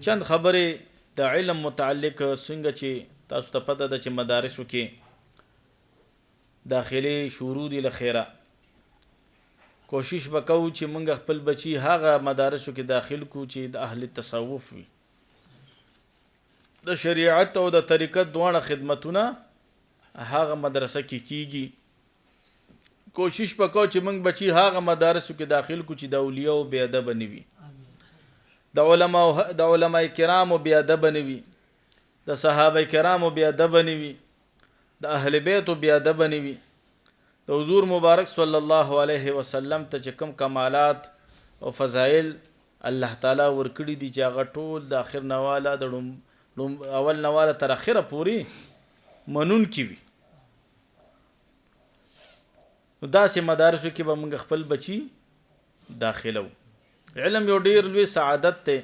چند خبرې د علم متعلق څنګه چې تاسو ته پته ده چې مدارسو کې داخلي شروع دي له خیره کوشش وکړو چې موږ خپل بچي هغه مدارسو کې داخل کو چې د اهل تصوف وي د شریعت او د طریقت دواړه خدمتونه هغه مدرسه کې کیږي کوشش وکړو چې موږ بچي هغه مدارسو کې داخل کو چې د اولیاء او بی ادب نه وي د علماء کرام بی ادب نه وي د صحابه کرام بی ادب نه وي د اهل بیت بی ادب نه وي د حضور مبارک صلی الله علیه وسلم ته چې کوم کمالات او فضایل الله تعالی ورکړي دي چې هغه ټول د اخر نواله د اول نواله تر اخره پوری منون کی وي نو داسې مدارسو کې به موږ خپل بچي داخلو علم یو ډیر لوی سعادت ته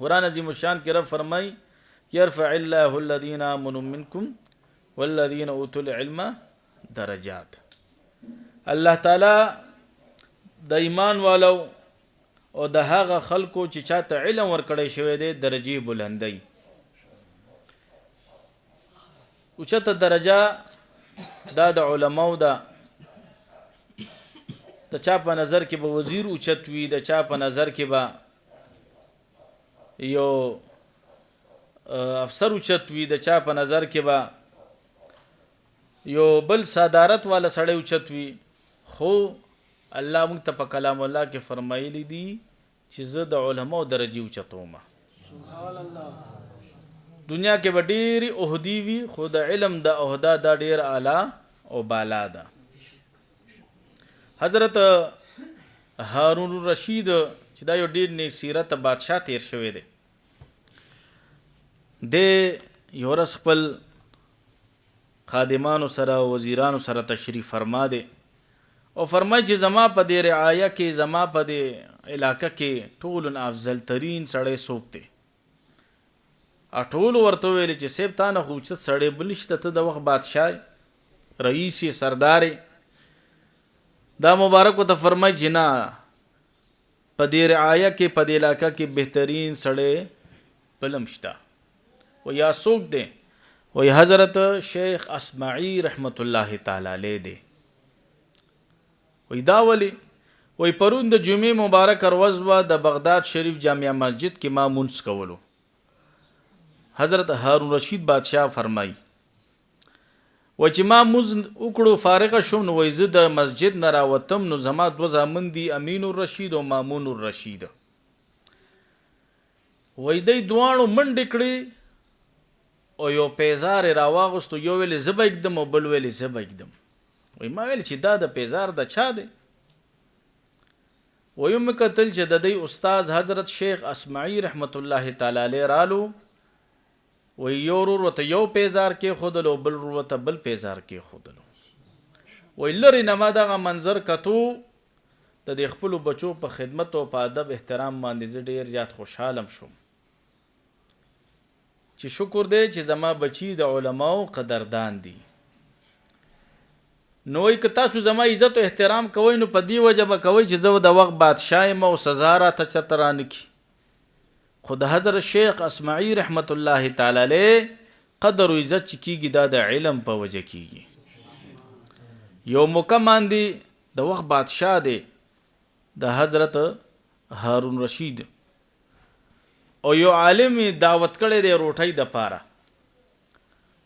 قرآن عظیم الشان کې رب فرمای يرفع الله الذين آمنوا منكم والذين اوتوا العلم درجات الله تعالی د ایمان والو او د هغه خلکو چې چاته علم ورکړی شوی دی درجه بلندی اوچته درجه دا د علماو دا د چا په نظر کې به وزیر اوچت وي د چا په نظر کې به یو افسر اوچت وي د چا په نظر کې به یو بل صدارت والا سړی اوچت وي خو الله موږ ته په کلام الله کې فرمایلی دي چې زه د علماو درجه اوچتوم دنیا کې به ډېرې عهدې وي خو د علم د عهده دا ډېر اعلی او بالا ده حضرت هارون الرشید چې دا یو ډېر نیک سیرت بادشاه تیر شوی دی د یو ورځ خپل خادمانو سره وزیرانو سره تشریف فرما دی او فرمای چې زما په دې رعایه کې زما په دې علاقه کې ټول افضل ترین سړی څوک دی ټول ورته ویل چې سیب تا نه خو چې سړی بل شته ته د وخت بادشاه رئیس سردار دا مبارک ته فرمای چې نه په دې رعایه کې په دې علاقه کې بهترین سړی بلم شته و یا څوک دی وی حضرت شیخ اسمعی رحمت الله تعالی علیه دی وی دا ولی وی پرون د جمعې مبارک ورځ و د بغداد شریف جامع مسجد کې ما مونځ کولو حضرت هارون رشید بادشاہ فرمای و چې ما مونځ وکړو فارغ شوم نو وی زه د مسجد نه راوتم نو زما دو زامن دي امین الرشید او مامون الرشید وی دی دوانو منډې کړې او یو پیزار راواغستو یو ویل زبا اکدم او بل ویل زبا اکدم وی ما ویل چې دا د پیزار د چا دی ویم قتل چې د دې استاد حضرت شیخ اسمعی رحمت الله تعالی علیه رالو وی یو ورته یو پیزار کې خودلو بل ورته بل پیزار کې خودلو وی لری نما دغه منظر کتو د دې خپل بچو په خدمت او په ادب احترام باندې ډیر زیات خوشحالم شوم چې شکر دی چې زما بچی د علماو قدردان دي نو یک تاسو زما عزت او احترام کوئ نو په دی وجه به کوئ چې زه د وخت بادشاہ م او سزا را ته چرته رانکي خو د حضرت شیخ اسمعی رحمت الله تعالی علیه قدر او عزت چې کیږي دا د علم په وجه کیږي یو مکمن دی د وخت بادشاہ دی د حضرت هارون رشید او یو عالم دعوت کړي دی روټۍ د پاره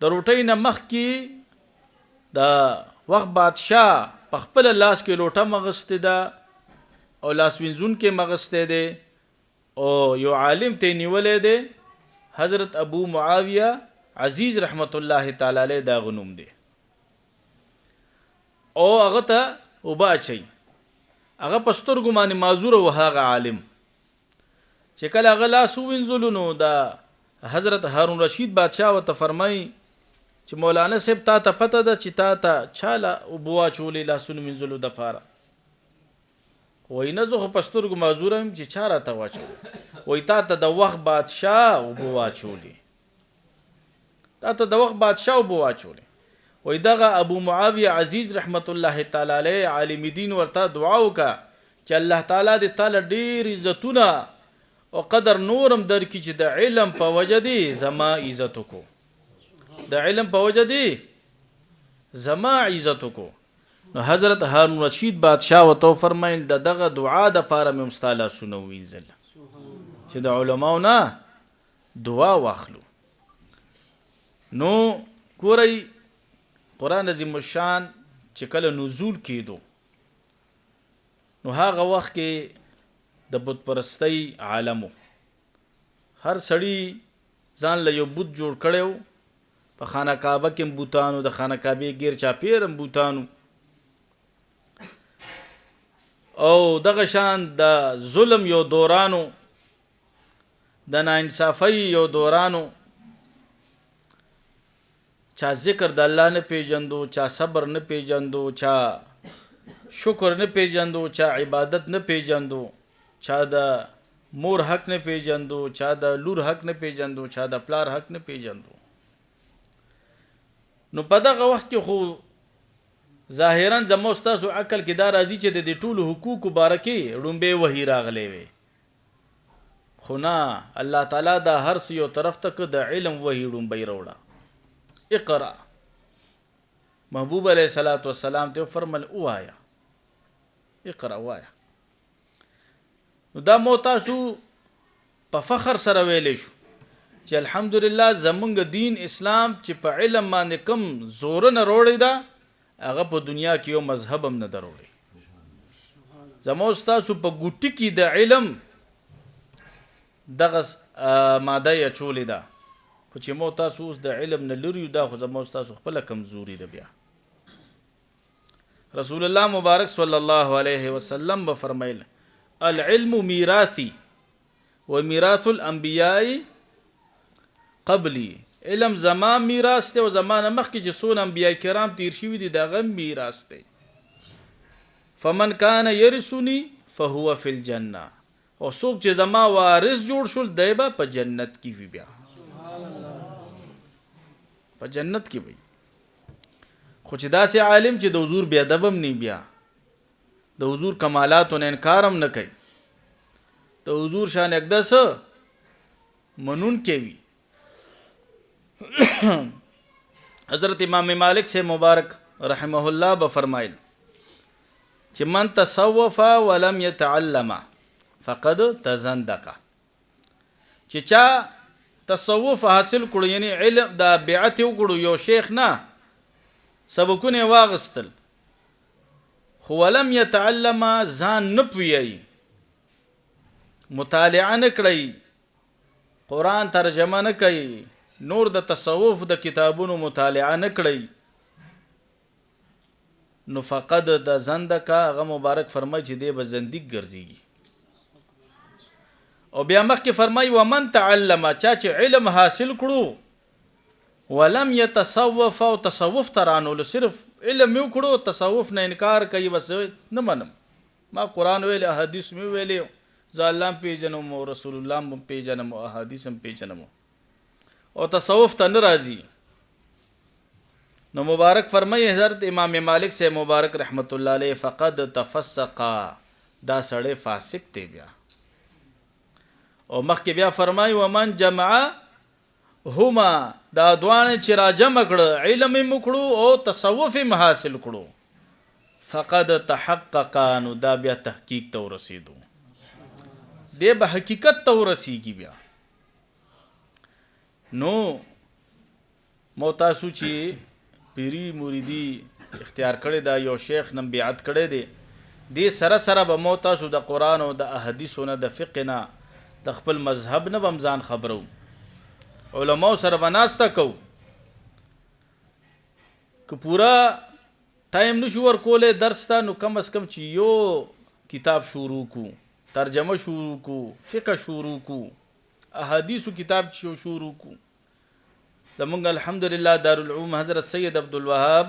د روټۍ نه مخ کې د وخت بادشاہ په خپل لاس کې لوټه مغسته ده او لاس وینځون کې مغسته ده او یو عالم ته نیولې ده حضرت ابو معاویه عزیز رحمت الله تعالی علیه دا غنوم ده او هغه ته وبا چي هغه پستر ګمان معذور او هغه عالم چې کله غلا سو وینځلونو دا حضرت هارون رشید بادشاہ وته فرمای چې مولانا صاحب تا ته پته ده چې تا ته چاله او بوا چولې لاسونو وینځلو د پاره وای نه زه پستر ګ معذورم چې چاره ته واچو وای تا ته د وخت بادشاہ او بوا چولې تا ته د وخت بادشاہ او بوا چولې وای دغه ابو معاویه عزیز رحمت الله تعالی علیه عالم دین ورته دعا وکړه چې الله تعالی دې تعالی ډیر عزتونه او قدر نورم درکې چې د علم په وجه دی زما عزت وکړو، د علم په وجه دی زما عزت وکړو. نو حضرت هارون رشید بادشاه ورته فرمایل د دغه دعا دپاره مې ستا لاسونه ووینځل چې د علماو نه دعا واخلو. نو ګورئ قرآن عظیم الشان چې کله نزول کېدو نو هغه وخت کې د بت پرستۍ عالمو هر سړي ځان له یو بت جوړ کړی و. په خانه کعبه کې هم بوتانو، د خانه کعبې غیر چاپېر هم بوتانو، او دغه شان د ظلم یو دورانو، د ناانصافۍ یو دورانو. چا ذکر د الله نه پیژندو، چا صبر نه پیژندو، چا شکر نه پیژندو، چا عبادت نه پیژندو، چا د مور حق نه پیژندو، چا د لور حق نه پیژندو، چا د پلار حق نه پیژندو. نو په دغه وخت کې خو ظاهرا زما ستاسو عقل کې دا راځي چې د دې ټولو حقوقو باره کې ړومبې وحي راغلی وی، خو نه، الله تعالی دا هر څه یو طرف ته که د علم وحي ړومبی راوړه. اقرا، محبوب علیه الصلاۃ والسلام ته فرمل اوایا، اقرا وایا. نو دا مو تاسو په فخر سره ویلی شو چې الحمدلله زمونږ دین اسلام چې په علم باندې کم زورنه روړی ده هغه په دنیا کې یو مذهب هم نه دروړي. زمو ستاسو په ګوټي کې د علم دغه ماده یې اچولې ده، خو چې مو تاسو اوس د علم نه لري دا خو زمو ستاسو خپله کمزوري ده. بیا رسول الله مبارک صلی الله علیه وسلم به فرمایل العلم میراثی و میراث الانبیاء قبلی، علم زما میراث دی او زمانه مخکې چې څونه انبیاء کرام تیر شوي دي د هغه میراث دی. فمن کان یرثنی فهو فی الجنه، او څوک چې زما وارث جوړ شول دی به په جنت کې وي، بیا په جنت کې وي. خو چې داسې عالم چې د حضور بې ادب هم نه، بیا د حضور کمالاتو نه انکار هم نه کوي، د حضور شان اقدس منون کې وي. حضرت امام مالک سے مبارک رحمه الله به فرمایل چې من تصوف ولم يتعلم فقد تزندق، چې چا تصوف حاصل کړو یعنی علم دا بیعت وکړو یو شیخ نه سبقونه واغستل، خو ولم يتعلم ځان نه پوهیږي، مطالعه نه کړی، قرآن ترجمه نه کوي، نور د تصوف د کتابونو مطالعه نه کړی، نو فقد د زندقه هغه مبارک فرمای چې دی به زندیق ګرځېږي. او بیا مخکې فرمای ومن تعلم، چا چې علم حاصل کړو ولم يتصوف او تصوف ترانولو، صرف علم یو کړو تصوف نه انکار کوي، بس نه منم، ما قرآن ویل احادیث مې ویلې، زه الله پیژنم او رسول الله پیژنم او احادیث هم پیژنم او تصوف ته نه راځي. نو مبارک فرمایي حضرت امام مالک سے مبارک رحمت الله علیه فقد تفسقا، دا سړی فاسق دی. بیا او مخکې بیا فرمایي ومن جمع هما، دا دوانه چې را جمع کړه علم یې وکړو او تصوف یې حاصل کړو فقد تحققا، نو دا بیا تحقیق ته ورسېدو، دی به حقیقت ته ورسېږي. بیا نو مو تاسو چې پیری مریدی اختیار کړی دا یو شیخ نم بیعت کړی دی، دې سره سره به مو تاسو د قرآن او د احادیثو نه د فقه نه د خپل مذهب نه به هم ځان خبرو، علماو سره به ناسته کوو. که پورا ټایم نشو ورکولی درس ته، نو کم از کم چې یو کتاب شروع کو، ترجمه شروع کو، فقه شروع کو، احادیثو کتاب شروع کو. زمونږ الحمدلله دارالعلوم حضرت سید عبدالوهاب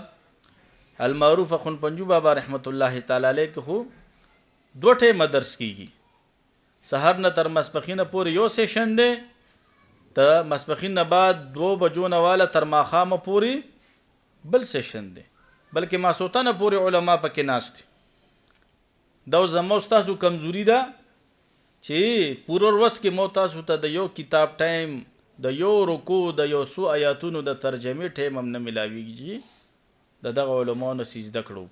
المعروف اخون پنجو بابا رحمت الله تعالی علیه کې خو 2 ټیمه درس کیږي، سحر نه تر ماسپښین پورې یو سیشن دی، ته ماسپښین نه بعد 2 بجو نه والا تر ماښامه پورې بل سیشن دی، بلکې ماسوتنه پورې علما پکې ناست دي. دا زموږ تاسو کمزوري ده چې پوره ورځ کې مو تاسو ته د یو کتاب ټایم د یو رکوع د یو څو آیاتونو د ترجمې ټایم هم نه ملاویږي د دغه علماو نه سجده کړو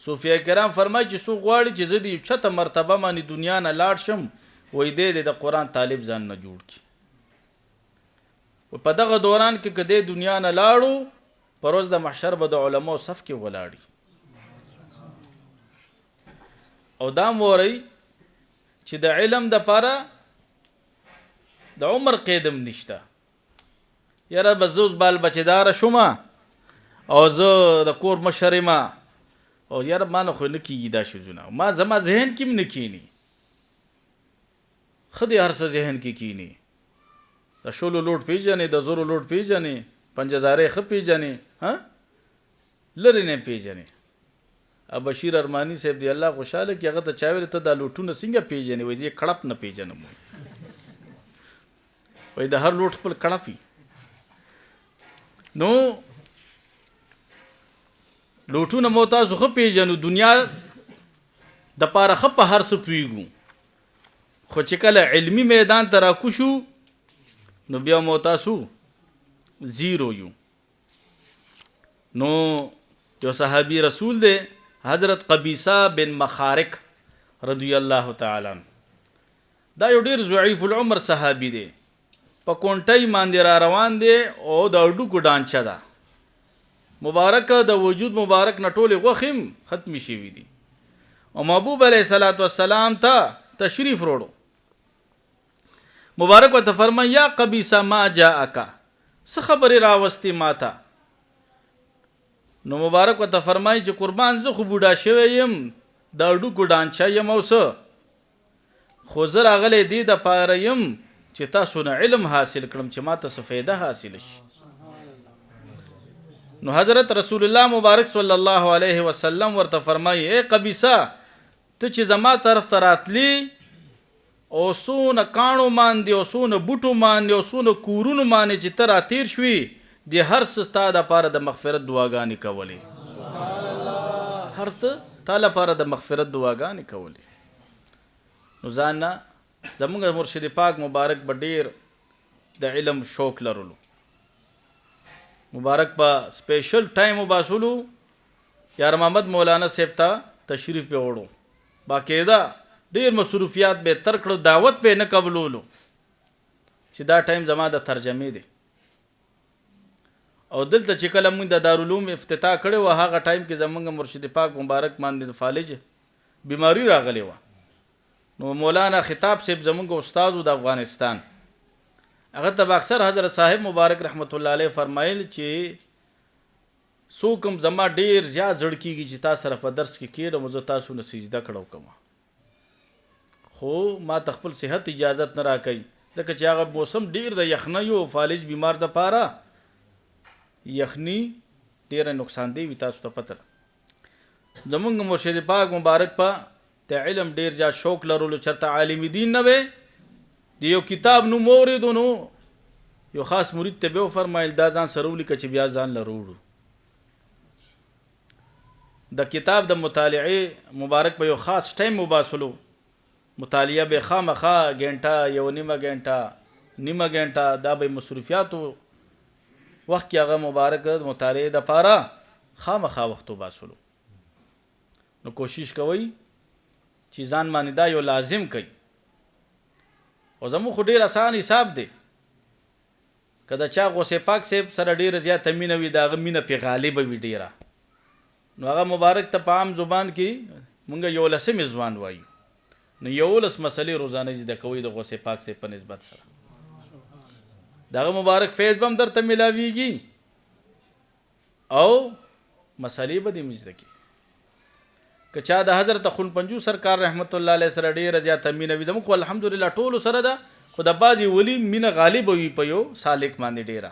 صوفیه کرام فرمایي چې څوک غواړي چې زه د یو چته مرتبه باندې دنیا نه لاړ شم وایي دی د قرآن طالب ځان نه جوړ کړي په دغه دوران کې که دی دنیا نه لاړو په ورځ د محشر به د علماو صف کې ولاړي او دا مورئ چې د علم د پاره د عمر قیدم نشته یاره به زه اوس بال بچه‌داره شوم او زه د کور مشر یم او یاره ما نه خو نه کېږي دا شیزونه ما زما ذهن کې هم نه کښېني ښه دی هر څه ذهن کې کښېني د شلو لوټ پېژنې د زرو لوټ پېژنې پنجهزارې ښه پېژنې لرې نه پېژنې بشیر ارمانی صاحب دی الله خوشحاله کې هغه ته چا ویل ته دا لوټونه څنګه پېژنې وایي زه کړپ نه پېژنم وایي د هر لوټ خپل کړپ وي نو لوټونه مو تاسو ښه پېژنو دنیا د پاره ښه په هر څه پوهېږو خو چې کله علمي میدان ته راکوشو نو بیا مو تاسو زیرو یو نو یو صحابي رسول دی حضرت قبیصه بن مخارق رضی الله تعالی عنہ دا یو ډیر ضعیف العمر صحابي دی په کونټۍ باندې را روان دی او د اډوکو ډانچه ده مبارک د وجود مبارک نټولې غوښم ختم شوي دي او محبوب علیه الصلاۃ والسلام ته تشریف وروړو مبارک ورته فرمایي یا قبیصه ما جاءک څه خبرې راوستې ماته نو مبارک ورته فرمایي چې قربان زه خو بوډا شوی یم د اډوکو ډانچه یم او څه خو زه راغلی دې دپاره یم چې تاسو نه علم حاصل کړم چې ماته څه فایده حاصله شي نو حضرت رسول الله مبارک صلی الله علیه وسلم ورته فرمایي ای قبیصه ته چې زما طرف ته راتلی او څونه کاڼو باندې او څونه بوټو باندې او څونه کورونو باندې چې ته راتیر شوي د هر څه ستا دپاره د مغفرت دعاګانې کولې هر څه تا لپاره د مغفرت دعاګانې کولې نو ځان نه زمونږ مرشد پاک مبارک به ډېر د علم شوق لرلو مبارک په سپیشل ټایم وباسلو یار محمد مولانا صاحب ته تشریف پې وړو باقاعده ډېر مصروفیات به تر کړو دعوت به نه قبولولو چې دا ټایم زما د ترجمې دی او دلته چې کله موږ د دارالعلوم افتتاح کړی و هغه ټایم کې زمونږ مرشد پاک مبارک باندې د فالج بیماری راغلی وه نو مولانا خطاب صاحب زمونږ استاد د افغانستان هغه ته اکثر حضرت صاحب مبارک رحمت الله علیه فرمایل چې څوک هم زما ډېر زیات زړه کېږي چې تا سره په درس کې کېږم زه تاسو نه سجده کړو کوم خو ما ته خپل صحت اجازت نه راکوي ځکه چې هغه موسم ډېر د یخنۍ او فالج بیمار دپاره یخنی ډیره نقصان دی وي تاسو ته پته زمونږ مرشد پاک مبارک په د علم ډیر زیات شوق لرلو چرته عالم دین نه وی د یو کتاب نو موریدو نو یو خاص مرید ته به فرمایل دا ځان سره ولیکه چې بیا ځان لروړو د کتاب د مطالعه مبارک په یو خاص ټایم وباسلو مطالعه به خامخا غنټه یو نیمه غنټه دا به مصروفیاتو وخت کې هغه مبارک مطالعه د پاره خامخا وخت وباسلو نو کوشش کوئ چې ځان باندې دا یو لازم کړئ او زموږ خو ډېر اسان حساب دی که د چا غوث پاک صاحب سره ډېره زیاته مینه وي د هغه مینه پې غالبه وي ډېره نو هغه مبارک ته په عام زبان کې مونږ 11 ځوان وایو نو 11 مسلې روزانه زده کوئ د غوث پاک صاحب په نسبت سره دغه مبارک فیض بم درته ملاویږي او مسلې به دې مزده کی که چا د حضرت خون پنجو سرکار رحمت الله علیه سره ډېره زیاته مینه وي زموږ خو الحمدلله ټولو سره ده خو د بعضې ولي مینه غالبه وي په یو سالک باندې ډېره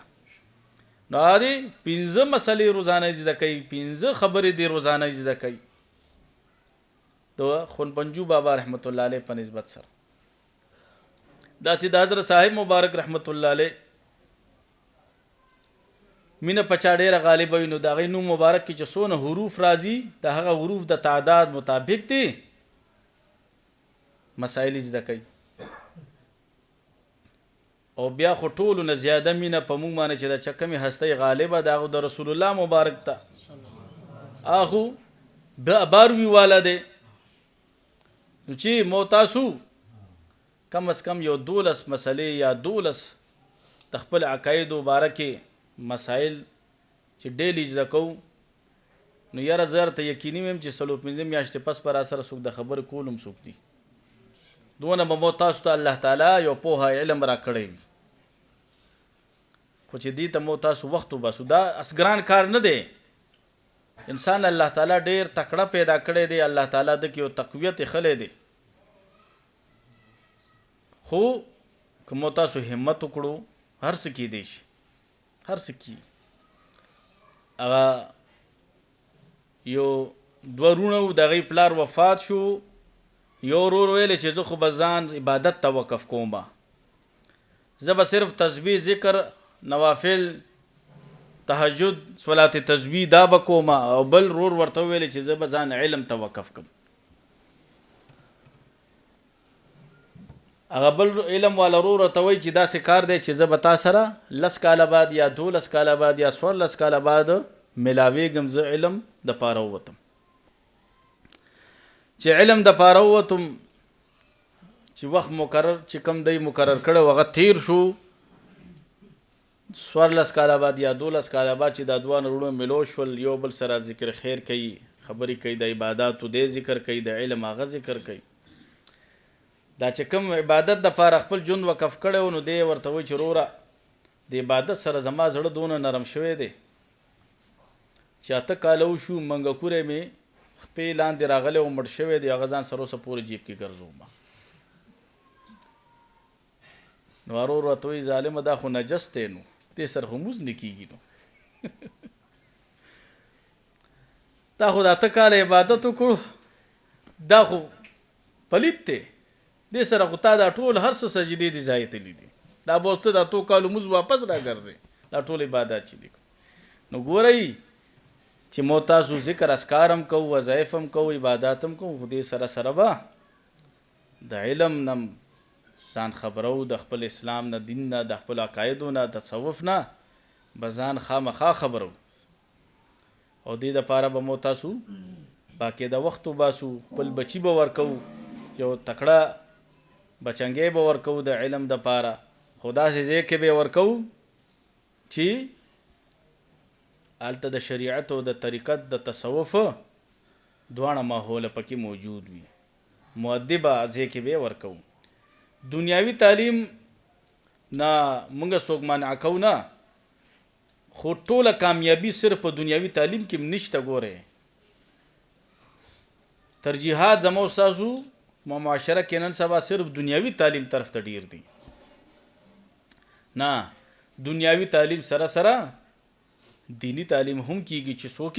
نو هغه 15 مسلې روزانه زده کوي 15 خبرې دې روزانه زده کوي د خون پنجو بابا رحمت الله علیه په نسبت سره دا چې د حضرت صاحب مبارک رحمت الله علیه مینه په چا ډېره غالبه وي نو د هغې نوم مبارک کې چې څونه حروف راځي د هغه حروف د تعداد مطابق دي مسایل زده کوي او بیا خو ټولو نه زیاده مینه په موږ باندې چې د چکمې هستۍ غالبه د هغو د رسول الله مبارک ته هغو باروي والا دی نو چې مو تاسو کم از کم یو 12 مسلې یا 12 د خپل عقایدو باره کې مسایل چې ډیلی زده کوو نو یاره زه درته یقیني ویم چې 45 میاشتې پس به راسره څوک د خبرې کول هم څوک دي دونه به مو تاسو ته الله تعالی یو پوهه علم راکړی وي خو چې دې ته مو تاسو وخت وباسو دا اصګران کار نه دی انسان الله تعالی ډېر تکړه پیدا کړی دی الله تعالی د کې یو تقویت خلی دی خو که مو تاسو همت وکړو هر څه کیدی شي هر څه کی هغه یو دوه وروڼه وو د هغې پلار وفات شو یو ورور ویلی چې زه خو به ځان عبادت ته وقف کوم زه به صرف تسبیح ذکر نوافل تهجد صلات تسبیح دا به کوم او بل ورور ورته ویلی چې زه به ځان علم ته وقف کړم هغه بل علم والا ورور ورته وایي چې داسې کار دی چې زه به تا سره 10 کاله بعد یا 12 کاله بعد یا 14 کاله بعد ملاویږم زه علم د پاره ووتم چې علم د پاره ووتم چې وخت مقرر چې کم دی مقرر کړی هغه تیر شو 14 کاله بعد یا 12 کاله بعد چې دا دوه وروڼه ملو شول یو بل سره ذکر خیر کوي خبرې کوي د عباداتو دی ذکر کوي د علم هغه ذکر کوي دا چې کوم عبادت د پاره خپل ژوند وقف کړی و نو دی ورته وایي چې وروره د عبادت سره زما زړه دونه نرم شوی دی چې 8 کاله وشو منګکوری مې خپې لاندې راغلی او مړ شوی دی هغه ځان سره اوسه پورې جیب کې ګرځوم نو ورور ورته وایي ظالمه دا خو نجس دی نو دې سره خو مونځ نه کېږي نو دا خو د 8 کاله عبادت وکړو دا خو پلیت دی دې سره خو تا دا ټول هر څه سجدې دي ځای تللی دي دا به اوس ته دا 2 کالو مونځ واپس راګرځې دا ټول عبادت چې دي نو ګورئ چې مو تاسو ذکر اسکار هم کوو وظایف هم کوو عبادات هم کوو خو دې سره سره به د علم نه ځان خبرو د خپل اسلام نه دین نه د خپل عقایدو نه تصوف نه به ځان خامخا خبرو او دې دپاره به مو تاسو باقي د وخت وباسو خپل بچي به ورکو یو تکړه بچنګې به ورکو د علم دپاره خو داسې ځای کې به ورکو چې هلته د شریعت او د طریقت د تصوف دواړه ماحول پکې موجود وي مؤدبه ځای کې به ورکو دنیاوي تعلیم نه موږ څوک منع کوو نه خو ټوله کامیابي صرف په دنیاوي تعلیم کې نشته ګوره ترجیحات زمو ستاسو معاشره کې نن سبا صرف دنیاوي تعلیم طرف ته ډیر دي نه دنیاوي تعلیم سره سره دینی تعلیم هم کیږي چې څوک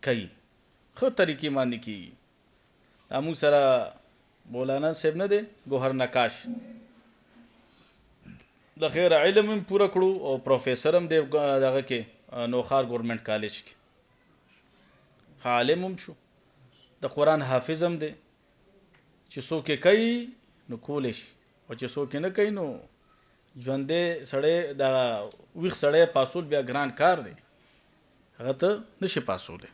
کوي ښه طریقې باندې کیږي دا موږ سره مولانا صاحب نه دی ګوهر نقاش د خیر علم هم پوره کړو او پروفیسر هم دی دغه کې نوخار ګورنمنټ کالج کې عالم هم شو د قرآن حافظ هم دی چې څوک کوي نو کولی شي او چې څوک نه کوي نو ژوندی سړی د ویښ سړی پاسول بیا ګران کار دی هغه ته نشي پاسولی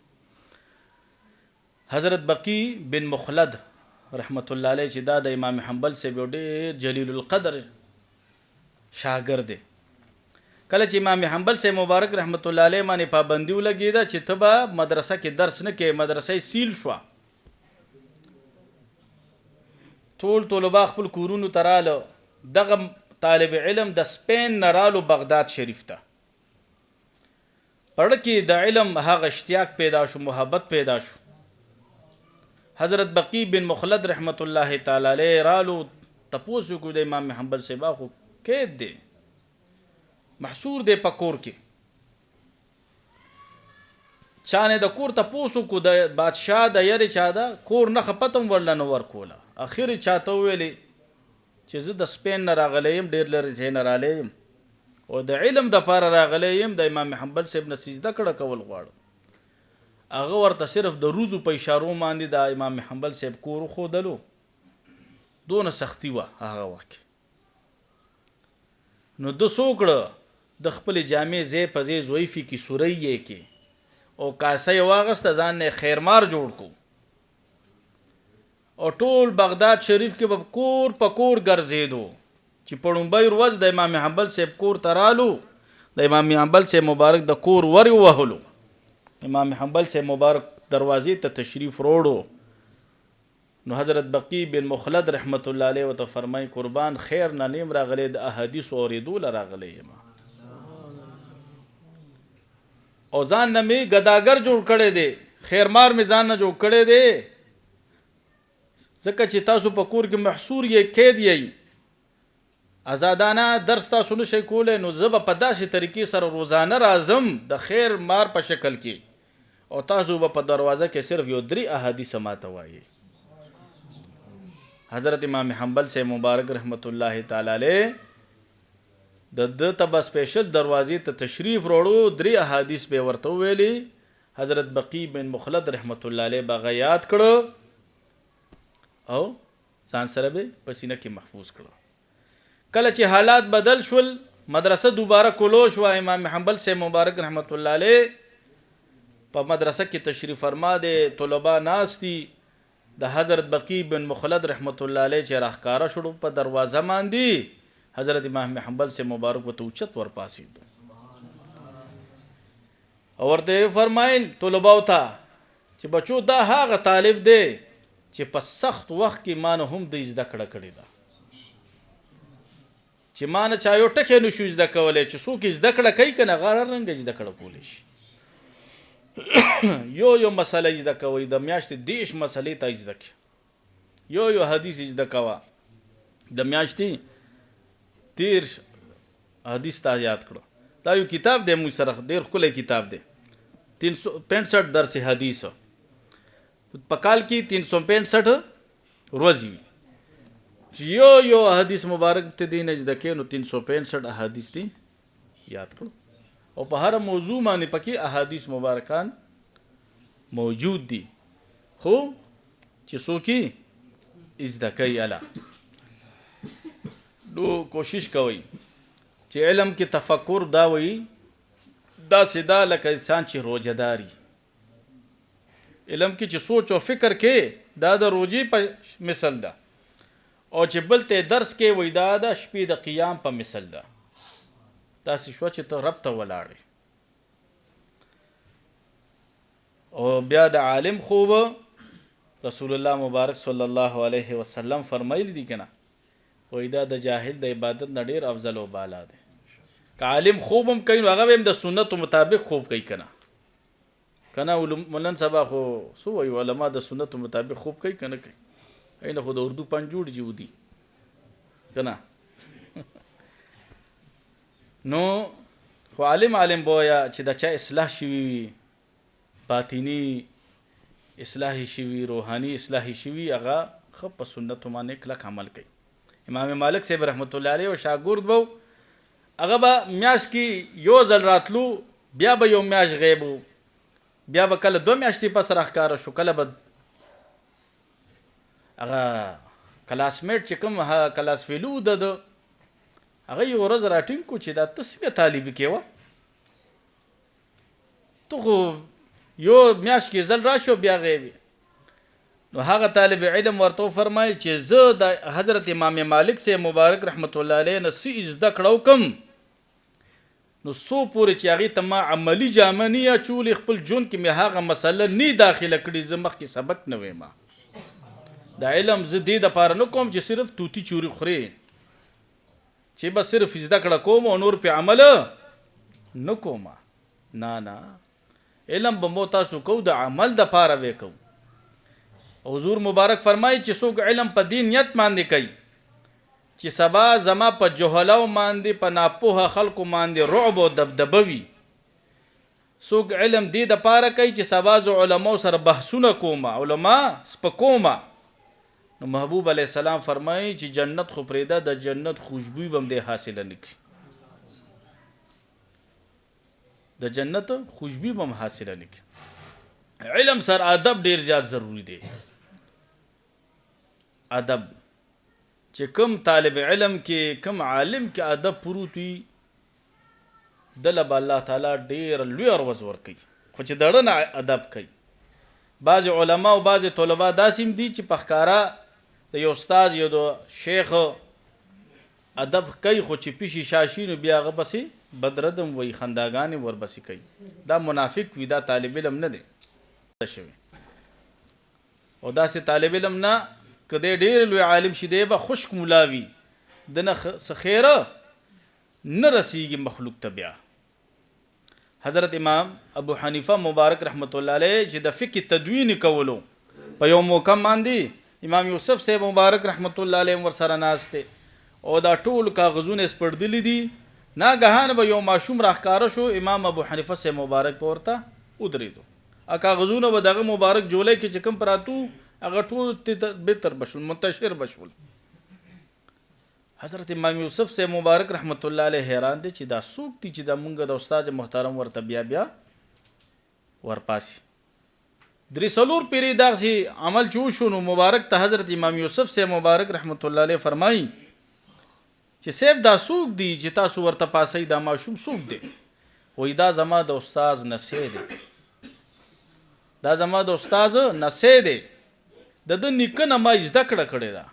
حضرت بقی بن مخلد رحمت الله علیه چې دا د امام حنبل صاحب یو ډېر جلیل القدر شاګرد دی کله چې امام حنبل صاحب مبارک رحمت الله علیه باندې پابندي ولګېده چې ته به مدرسه کې درس نه کوې مدرسه یې سیل شوه ټول طلبا خپل کورونو ته راله دغه طالب علم د سپین نه رالو بغداد شریف ته پړه کې د علم هغه اشتیاق پیدا شو محبت پیدا شو حضرت بقی بن مخلد رحمت الله تعالی علیه رالو تپوس وکړو د امام حنبل صاحب خو قید دی محصور دی په کور کې چا نه د کور تپوس وکړو د بادشاه د یارې چا ده کور نه خپتم ورله نه ورکوله اخر چاته ویلې چې زه د سپین نه راغلی یم ډېر لرې ځای نه رالی یم او د علم دپاره راغلی یم د امام حنبل صاحب نه سجده کړه کول غواړم هغه ورته صرف د روزو په اشارو باندې د امام حنبل صاحب کور وښودلو دونه سختی وه هغه وخت نو د سوکړه د خپل جامع زی په زی زویفي کې سورې کې او کاسه یې واغسته ځان نه خیرمار جوړ کو او ټول بغداد شریف کې به کور په کور ګرځېدو چې په لومبۍ ورځ د امام حنبل صاحب کور ته رالو د امام حنبل صاحب مبارک د کور ور وهلو امام حنبل صاحب مبارک دروازې ته تشریف وروړو نو حضرت بقی بن مخلد رحمت الله علیه وته فرمای قربان خیر نه نیم راغلی د احادیث اوریدو راغلی یم او ځان نه می ګداګر جوړ کړی دی خیرمار می ځان نه جوړ کړی دی ځکه چې تاسو په کور کې محصور یې قید یې آزادانه درس تاسو نشئ کولی نو زه به په داسې طریقې سره روزانه راځم د خیر مار په شکل کې او تاسو به په دروازه کې صرف یو 3 احادیث ماته وایي حضرت امام حنبل سے مبارک رحمت الله تعالی علیه د تبا سپیشل دروازې ته تشریف وروړو 3 احادیث به ورته ویلي حضرت بقی بن مخلد رحمت الله علیه بغیات کړو او ځان سره به پسینه کې محفوظ کړو کله چې حالات بدل شول مدرسه دوباره کولو شو امام حنبل سے مبارک رحمت الله علیه په مدرسه کې تشریف فرما دي طلبه ناستی د حضرت بقی بن مخلد رحمت الله علیه چې راخکاره شړو په دروازه باندې حضرت امام حنبل سے مبارک وته اوچت ورپاسید او ورته فرمایل طلبه وته چې بچو دا هغه طالب دی چې په سخت وخت کې مان هم د زده کړه کړی دا چې مان چا یو ټکی نشو زده کولای چې څوک زده کړه کوي کنه غار رنګ زده کړه کولی شي یو مسله زده کوي د میاشتې 10 مسلې ته زده کوي یو حدیث زده کوا د میاشتې 13 حدیث ته یاد کړو دا یو کتاب دی مو سره ډیر ښکلی کتاب دی 365 درس حدیث په کال کې 365 ورځې وي چې یو حدیث مبارک ته دی نه زده کوي نو 365 احادیث دی یاد کړو او په هر موضوع باندې پکې احادیث مبارکان موجود دي خو چې څوک زده کوي اله نو کوشش کوي چې علم کې تفکر دا وي دا سدا لکه انسان چې روزهداري علم کې چې سوچ او فکر کې دا د روزي په مثل ده او چې بل ته درس کې وای دا د شپې د قیام په مثل ده داسې شو چې ته رب ته ولاړې او بیا د عالم خوب رسول الله مبارک صلی الله علیه وسلم فرمایلی دي کنه وای دا د جاهل د عبادت نه ډیر افضل او بالا ده که عالم خوب هم کوي هغه هم د سنت مطابق خوب کوي کنه مولن سبا خو سو وی علما د سنت مطابق خوب کوي کنه کوي اینه خو د اردو پنجوړ جودي کنه نو خو عالم بویا چې د چا اصلاح شوي باطینی اصلاح شوي روحاني اصلاح شوي هغه خو په سنت باندې کلک عمل کوي امام مالک صاحب رحمت الله علیه او شاګرد بو هغه به میاش کې یو ځل راتلو بیا به یو میاش غیب بیا به کله 2 میاشتې پس راخکاره شو کله به هغه کلاسمیټ چې کوم کلاس فیلو د هغه یو ورځ راټینګ کو چې دا تسبیح طالب کېوه ته خو یو میاش کې ځل راشو بیا غیبي نو هغه طالب علم ورته فرمایي چې زه د حضرت امام مالک سے مبارک رحمت الله علیه نسی زده کړو کم نو سو پورې چې هغه ته ما عملی جامنی چول خپل جون کې مې هغه مسله نه داخله کړي زمخ کې سبق نه وېما د علم زدي د پاره نو کوم چې صرف توتی چوري خوري چې بس صرف زده کړه کوم او نور په عمل نه کوم نه علم به مو تاسو کو د عمل د پاره وکاو حضور مبارک فرمایي چې څوک علم په دین نیت باندې کوي چې سبا زما په جهلاو باندې په ناپوهه خلکو باندې رعب او دبدبوي څوک علم دې د پاره کوي چې سبا ز علماء سره بحثونه کوم علما سپکوما نو محبوب علی السلام فرمایي چې جنت خو پرېدا د جنت خوشبو بم دې حاصل نه کی د جنت خوشبو بم حاصل نه کی علم سر ادب ډیر زیات ضروری دی ادب چې کم طالب علم کې کم عالم کې ادب پروت وي دله به الله تعالی ډېر لوی عروض ورکوي خو چې دړه نه ادب کوي. بعض علما او بعض طلبا داسې دي چې په ښکارا د یو استاد یو د شیخ ادب کوي خو چې پیشي شاشینو بیا هغه پسې بدردم وي خنداګانې ورپسې کوي. دا منافق وي، دا طالب علم نه دی شوی. او داسې طالب علم نه که دی ډېر لوی عالم شي دی به خشک ملا وي د نه څه خیره نه رسیږي مخلوق ته. بیا حضرت امام ابو حنیفه مبارک رحمت الله علیه چې د فقه تدوین کولو په یو موقع باندې امام یوسف صاحب مبارک رحمت الله علیه ورسره ناست او دا ټول کاغذونه سپړدلي دي. ناګهان به یو ماشوم راښکاره شو، امام ابو حنیفه صاحب مبارک په ورته ودرېدو. کاغذونه به دغه مبارک جولای کې چې کوم پراتو هغه ټول بهتر بشول منتشر بشول. حضرت امام یوسف صاحب مبارک رحمت الله علیه حیران دي چې دا څوک دي چې د مونږ د استاد محترم ورته بیا بیا ورپاسي. درې څلور پیرې داسې عمل چې وشو نو مبارک ته حضرت امام یوسف صاحب مبارک رحمت الله علیه فرمایي چې صاحب دا څوک دي چې تاسو ورته پاسئ، دا ماشوم څوک دی؟ وایي دا زما د استاد نسی دی، دا زما د استاد نسی دی، د ده نیکه نه ما زده کړه کړې ده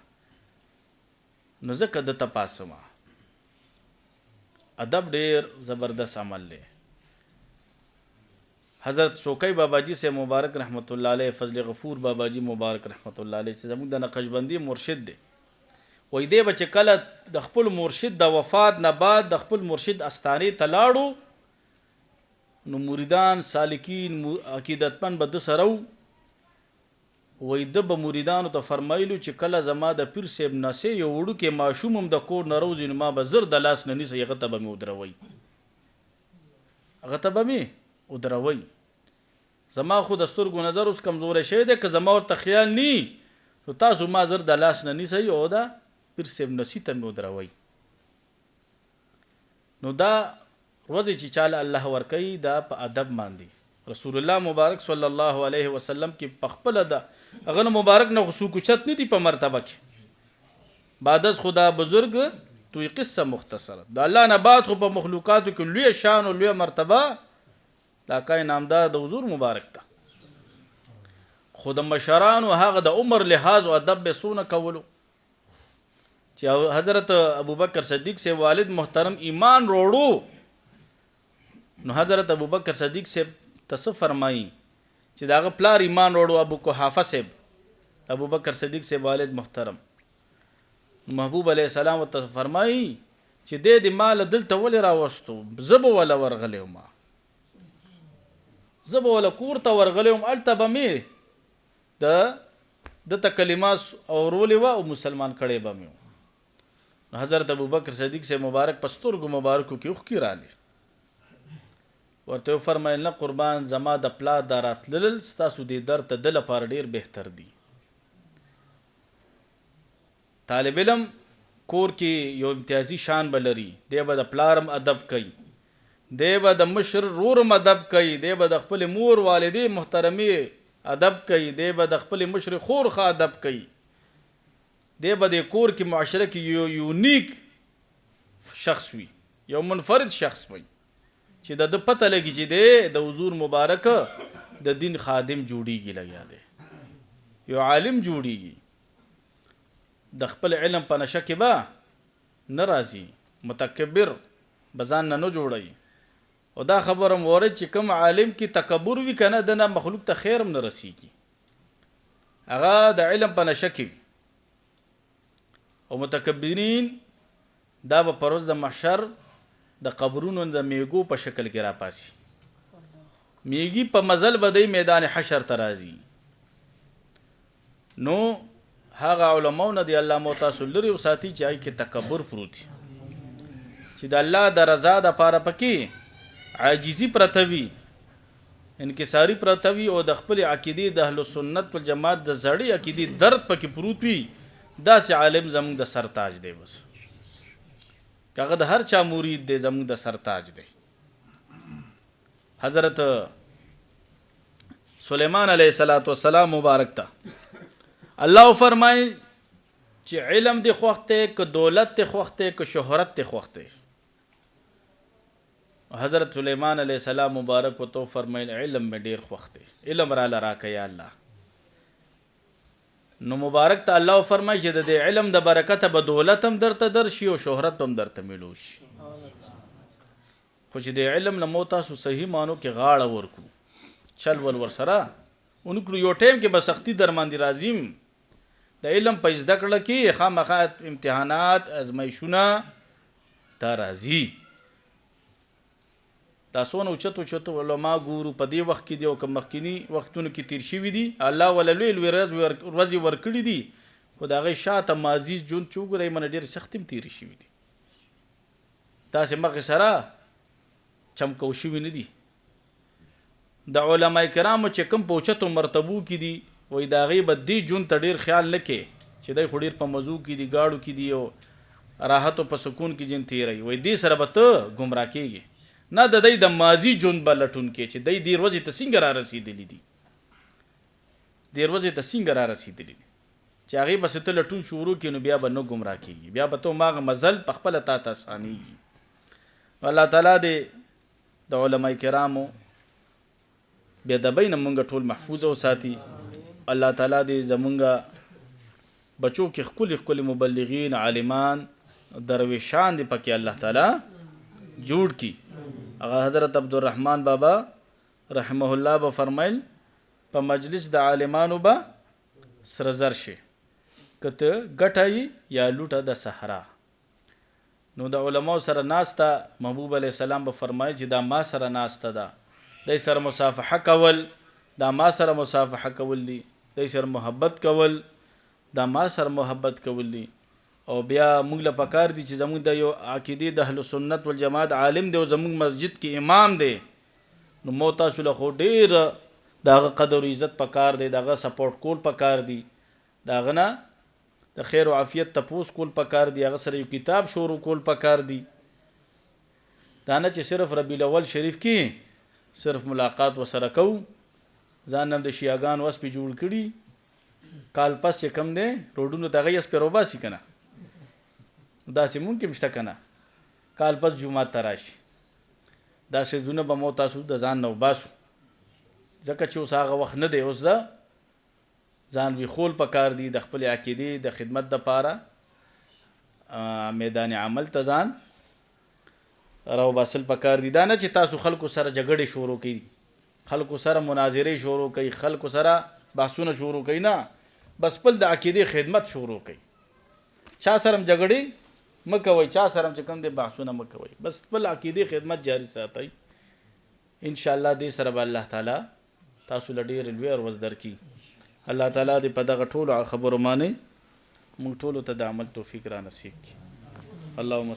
نو ځکه د تپاسما. ادب ډیر زبردست عمل دی. حضرت شوکی باباجی سے مبارک رحمت الله علیه، فضل غفور باباجی مبارک رحمت الله علیه چې زموږ د نقشبندی مرشد دی، وای دی به چې کله د خپل مرشد د وفات نه بعد د خپل مرشد استانې ته لاړو نو مریدان سالکین عقیدتمن به د سره وای د به مریدانو ته فرمایلو چې کله زما د پیر صاحب نسې یو وړوکی ماشوم هم د کور نه روزي نو ما به زر د لاس نه نیسه، هغه ته به مې ودروئ، هغه ته به مې ودروئ. زما خو د سترګو نظر اوس کمزوری شوی دی، که زما ورته خیال نی نو تاسو ما زر د لاس نه نیسئ او دا پیر صاحب نسي ته مې ودروئ. نو دا ورځې چې چاله الله ورکوي دا په ادب باندې. رسول الله مبارک صلی الله علیه وسلم کې په خپله د هغه مبارک نه خصوص کوچت نه دي په مرتبه کې. بعد از خدا بزرگ توی قصه مختصره د الله نه بعد خو په مخلوقاتو کې لوی شان او لوی مرتبه دا کای نامدار د حضور مبارک ته. خو د مشرانو هغه د عمر لحاظ او ادب به سونه کولو چې حضرت ابوبکر صدیق سے والد محترم ایمان روړو نو حضرت ابوبکر صدیق سے تصف فرمائی چې داغه پلار ایمان وروړو ابو قحافه صاحب، ابوبکر صدیق سے والد محترم محبوب علیہ السلام ته فرمائی چې د مال دلته ولې راوستو، زبو ولا ورغلې ما زبو ولا کور ته ورغلې الته به مې د کلمات اورولې و او مسلمان کړي به مې. حضرت ابوبکر صدیق سے مبارک پسترګو مبارکو کې اوخ کی رالی ورته فرمایل نه قربان زما د پلار د راتلل ستاسو د در ته د لپاره ډیر بهتر دی. طالب علم کور کې یو امتیازي شان بلري، دی به د پلارم ادب کوي، دی به د مشر رورم ادب کوي، دی به د خپل مور والدې محترمي ادب کوي، دی به د خپل مشر خور خا ادب کوي، دی به د کور کې معاشره کې یو یونیک شخص وي، یو منفرد شخص وي چې د پته لګي چې دی د حضور مبارک د دین خادم جوړیږي، لګیا دی یو عالم جوړیږي، د خپل علم په نشه کې به نه راځي، متکبر بزان نه جوړي. او دا خبرم وره چې کوم عالم کې تکبر وي کنه د نه مخلوق ته خیر هم نه رسیږي، هغه د علم په نشه کې. او متکبرین دا به پروز د محشر د قبرونو د میګو په شکل کې را پاسي، میګي په مزل بدی میدان حشر ترازی. نو هغه علماء نه دی الله متعال لري او ساتي چې آی کې تکبر پروت چې د الله د رضا د پاره پکې عاجزی پرتوي، انکساری پرتوي او د خپل عقیده د اهل سنت والجماعت د زړی عقیده درد پکې پروت وي، دا سي عالم زموږ د سرتاج دی. بس کاغه د هر چا مرید دی زموږ د سرتاج دی. حضرت سلیمان علیہ الصلوۃ والسلام مبارک تا الله فرمای چې علم دی خوښ دی که دولت دی خوښ دی که شهرت دی خوښ دی. حضرت سلیمان علیہ السلام مبارک و تو فرمایل علم میں ډیر خوښ دی، علم را لراکه یا الله. نو مبارک ته الله فرمایي چې د علم د برکته به دولت هم درته درشي او شهرت هم درته ملو شي. خو چې د علم نه مو تاسو صحیح مانو کې غاړه ورکو چل ول ورسره اونکړو یو ټیم کې به سختی در باندې راځیم. د علم په زده کړه کې خامخا امتحانات ازمایښونه دا راځي. تاسو نو چتو علما ګورو په دې وخت کې دی او که مخکینی وختونو کې تیر شوي دي الله ولا لوی ورځې ورکړي دي، خو د هغې شاته ماضي ژوند چې وګورئ منه ډېرې سختې هم تېرې شوي دي. تاسې مخې سره چمکو شوي نه دي. د علما کرامو چې کوم په اوچتو مرتبو کې دي وایي د هغې به دې ژوند ته ډېر خیال نه کوي چې دی خو ډېر په مزو کې دي، ګاړو کې دي او راحت او په سکون کې ژوند تېروي. وایي دې سره به ته ګمراه کېږي. نه د دی د ماضي ژوند به لټون کې چې دی دې ورځې ته څنګه را رسېدلي دي، دې ورځې ته څنګه را رسېدلي دي چې هغې بسې ته لټون شروع کړي نو بیا به نه ګمراه کېږي، بیا به ته هماغه مزل په خپله تا ته اسانېږي. الله تعالی دې د علما کرامو بې ادبۍ نه مونږ ټول محفوظ وساتي. الله تعالی دې زمونږ بچو کې ښکلي ښکلي مبلغین عالمان درویشان دې پکې الله تعالی جوړ کی. هغه حضرت عبدالرحمن بابا رحمه الله به فرمایل په مجلس د عالمانو به سره زر شي که ته ګټه یا لوټه د صحرا. نو د علماو سره ناسته محبوب علیه السلام به فرمایي چې دا ما سره ناسته ده، دی سره مصافحه کول دا ما سره مصافحه کول دي، دی سره محبت کول دا ما سره محبت کول دي. او بیا موږ له پکار دي چې زموږ د یو عقیدې د اهل سنت والجماعت عالم دی او زموږ مسجد کې امام دی، نو مو تاسو له خو ډېر د هغه قدر و عزت پکار دی، د هغه سپورټ کول پکار دي، د هغه نه د خیر و عافیت تپوس کول پکار دي، هغه سره یو کتاب شروع کول پکار دي. دا نه چې صرف ربیع الاول شریف کې صرف ملاقات وسره کوو، ځان هم د شیعاګانو وس پې جوړ کړي، کال پس چې کم دی روډونو ته هغه یې سپې روباسي که نه، داسې ممکن شته که نه کال پس جومات ته راشي. دا څیزونه به مو تاسو د ځان نه وباسو ځکه چې اوس هغه وخت نه دی. اوس ځان ویښول پکار دي، د خپلې عقیدې د خدمت دپاره میدان عمل ته ځان راوباسل پکار دي. دا نه چې تاسو خلکو سره جګړې شروع کوي، خلکو سره مناظرې شروع کوي، خلکو سره بحثونه شروع کوي، نه بس خپل د عقیدې خدمت شروع کوي. چا سره هم جګړې مه کوئ، چا سره هم چې کوم دی بحثونه مه کوئ، بس خپل عقیدې خدمت جاري ساتئ. انشاءالله دې سره به الله تعالی تاسو له ډېرې لوی ورځ درکړي. الله تعالی دې په دغه ټولو خبرو باندې موږ ټولو ته د عمل توفیق را نصیب کړي. اللهم